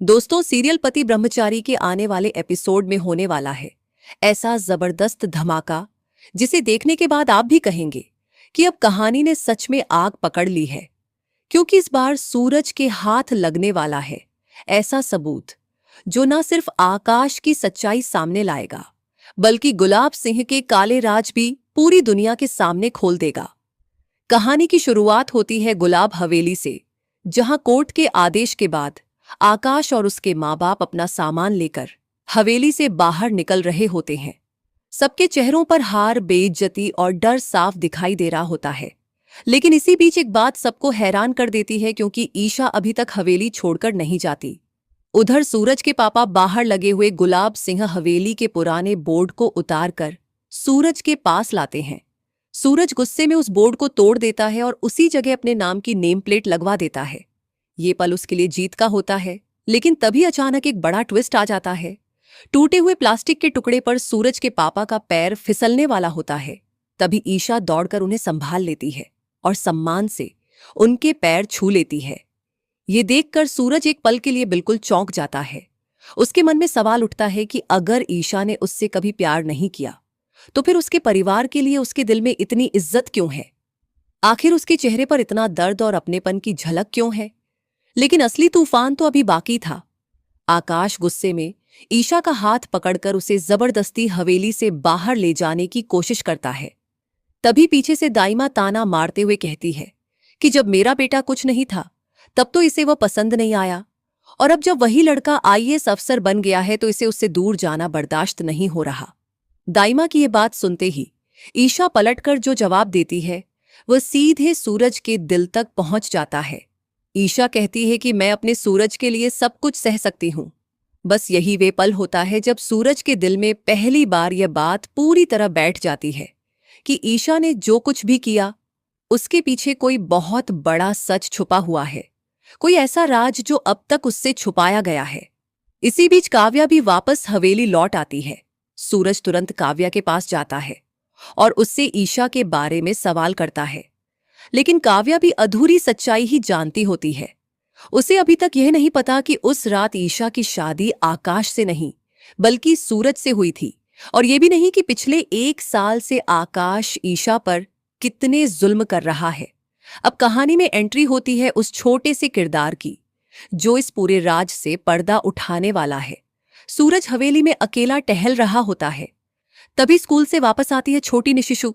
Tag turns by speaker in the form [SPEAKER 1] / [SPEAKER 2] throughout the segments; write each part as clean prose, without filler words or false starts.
[SPEAKER 1] दोस्तों, सीरियल पति ब्रह्मचारी के आने वाले एपिसोड में होने वाला है ऐसा जबरदस्त धमाका जिसे देखने के बाद आप भी कहेंगे कि अब कहानी ने सच में आग पकड़ ली है। क्योंकि इस बार सूरज के हाथ लगने वाला है ऐसा सबूत जो न सिर्फ आकाश की सच्चाई सामने लाएगा बल्कि गुलाब सिंह के काले राज भी पूरी दुनिया के सामने खोल देगा। कहानी की शुरुआत होती है गुलाब हवेली से, जहां कोर्ट के आदेश के बाद आकाश और उसके माँ बाप अपना सामान लेकर हवेली से बाहर निकल रहे होते हैं। सबके चेहरों पर हार, बेइज्जती और डर साफ दिखाई दे रहा होता है। लेकिन इसी बीच एक बात सबको हैरान कर देती है, क्योंकि ईशा अभी तक हवेली छोड़कर नहीं जाती। उधर सूरज के पापा बाहर लगे हुए गुलाब सिंह हवेली के पुराने बोर्ड को उतारकर सूरज के पास लाते हैं। सूरज गुस्से में उस बोर्ड को तोड़ देता है और उसी जगह अपने नाम की नेम प्लेट लगवा देता है। ये पल उसके लिए जीत का होता है, लेकिन तभी अचानक एक बड़ा ट्विस्ट आ जाता है। टूटे हुए प्लास्टिक के टुकड़े पर सूरज के पापा का पैर फिसलने वाला होता है। तभी ईशा दौड़कर उन्हें संभाल लेती है और सम्मान से उनके पैर छू लेती है। ये देखकर सूरज एक पल के लिए बिल्कुल चौंक जाता है। उसके मन में सवाल उठता है कि अगर ईशा ने उससे कभी प्यार नहीं किया तो फिर उसके परिवार के लिए उसके दिल में इतनी इज्जत क्यों है? आखिर उसके चेहरे पर इतना दर्द और अपनेपन की झलक क्यों है? लेकिन असली तूफान तो अभी बाकी था। आकाश गुस्से में ईशा का हाथ पकड़कर उसे जबरदस्ती हवेली से बाहर ले जाने की कोशिश करता है। तभी पीछे से दाइमा ताना मारते हुए कहती है कि जब मेरा बेटा कुछ नहीं था तब तो इसे वह पसंद नहीं आया, और अब जब वही लड़का आईएएस अफसर बन गया है तो इसे उससे दूर जाना बर्दाश्त नहीं हो रहा। दाइमा की ये बात सुनते ही ईशा पलटकर जो जवाब देती है वह सीधे सूरज के दिल तक पहुंच जाता है। ईशा कहती है कि मैं अपने सूरज के लिए सब कुछ सह सकती हूं। बस यही वे पल होता है जब सूरज के दिल में पहली बार यह बात पूरी तरह बैठ जाती है कि ईशा ने जो कुछ भी किया उसके पीछे कोई बहुत बड़ा सच छुपा हुआ है, कोई ऐसा राज जो अब तक उससे छुपाया गया है। इसी बीच काव्या भी वापस हवेली लौट आती है। सूरज तुरंत काव्या के पास जाता है और उससे ईशा के बारे में सवाल करता है, लेकिन काव्या भी अधूरी सच्चाई ही जानती होती है। उसे अभी तक यह नहीं पता कि उस रात ईशा की शादी आकाश से नहीं बल्कि सूरज से हुई थी, और यह भी नहीं कि पिछले 1 साल से आकाश ईशा पर कितने जुल्म कर रहा है। अब कहानी में एंट्री होती है उस छोटे से किरदार की जो इस पूरे राज से पर्दा उठाने वाला है। सूरज हवेली में अकेला टहल रहा होता है। तभी स्कूल से वापस आती है छोटी निशिशु।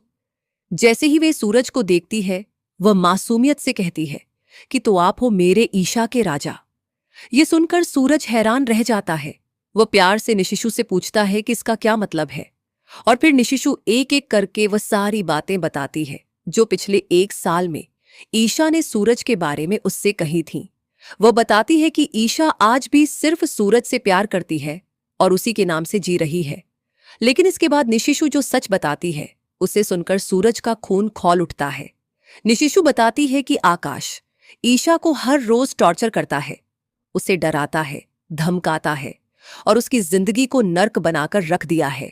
[SPEAKER 1] जैसे ही वे सूरज को देखती है वह मासूमियत से कहती है कि तो आप हो मेरे ईशा के राजा। ये सुनकर सूरज हैरान रह जाता है। वह प्यार से निशिशु से पूछता है कि इसका क्या मतलब है, और फिर निशिशु एक एक करके वह सारी बातें बताती है जो पिछले 1 साल में ईशा ने सूरज के बारे में उससे कही थीं। वह बताती है कि ईशा आज भी सिर्फ सूरज से प्यार करती है और उसी के नाम से जी रही है। लेकिन इसके बाद निशिशु जो सच बताती है उसे सुनकर सूरज का खून खौल उठता है। निशिशु बताती है कि आकाश ईशा को हर रोज टॉर्चर करता है, उसे डराता है, धमकाता है और उसकी जिंदगी को नर्क बनाकर रख दिया है।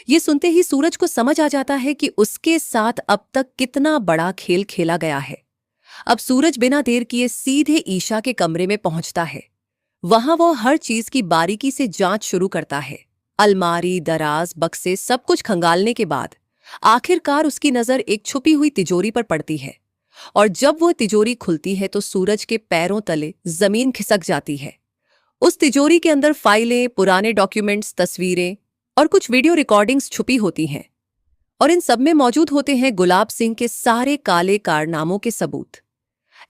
[SPEAKER 1] ये सुनते ही सूरज को समझ आ जाता है कि उसके साथ अब तक कितना बड़ा खेल खेला गया है। अब सूरज बिना देर किए सीधे ईशा के कमरे में पहुंचता है। वहां वो हर चीज की बारीकी से जांच शुरू करता है। अलमारी, दराज, बक्से, सब कुछ खंगालने के बाद आखिरकार उसकी नजर एक छुपी हुई तिजोरी पर पड़ती है, और जब वह तिजोरी खुलती है तो सूरज के पैरों तले जमीन खिसक जाती है। उस तिजोरी के अंदर फाइलें, पुराने डॉक्यूमेंट्स, तस्वीरें और कुछ वीडियो रिकॉर्डिंग्स छुपी होती हैं, और इन सब में मौजूद होते हैं गुलाब सिंह के सारे काले कारनामों के सबूत।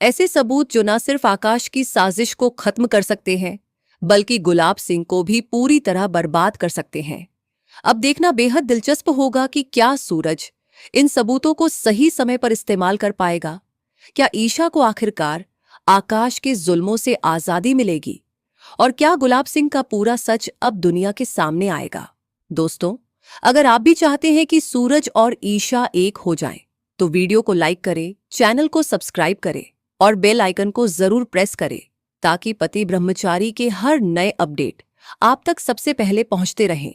[SPEAKER 1] ऐसे सबूत जो न सिर्फ आकाश की साजिश को खत्म कर सकते हैं बल्कि गुलाब सिंह को भी पूरी तरह बर्बाद कर सकते हैं। अब देखना बेहद दिलचस्प होगा कि क्या सूरज इन सबूतों को सही समय पर इस्तेमाल कर पाएगा। क्या ईशा को आखिरकार आकाश के जुल्मों से आजादी मिलेगी, और क्या गुलाब सिंह का पूरा सच अब दुनिया के सामने आएगा? दोस्तों, अगर आप भी चाहते हैं कि सूरज और ईशा एक हो जाएं, तो वीडियो को लाइक करें, चैनल को सब्सक्राइब करें और बेल आइकन को जरूर प्रेस करें, ताकि पति ब्रह्मचारी के हर नए अपडेट आप तक सबसे पहले पहुंचते रहें।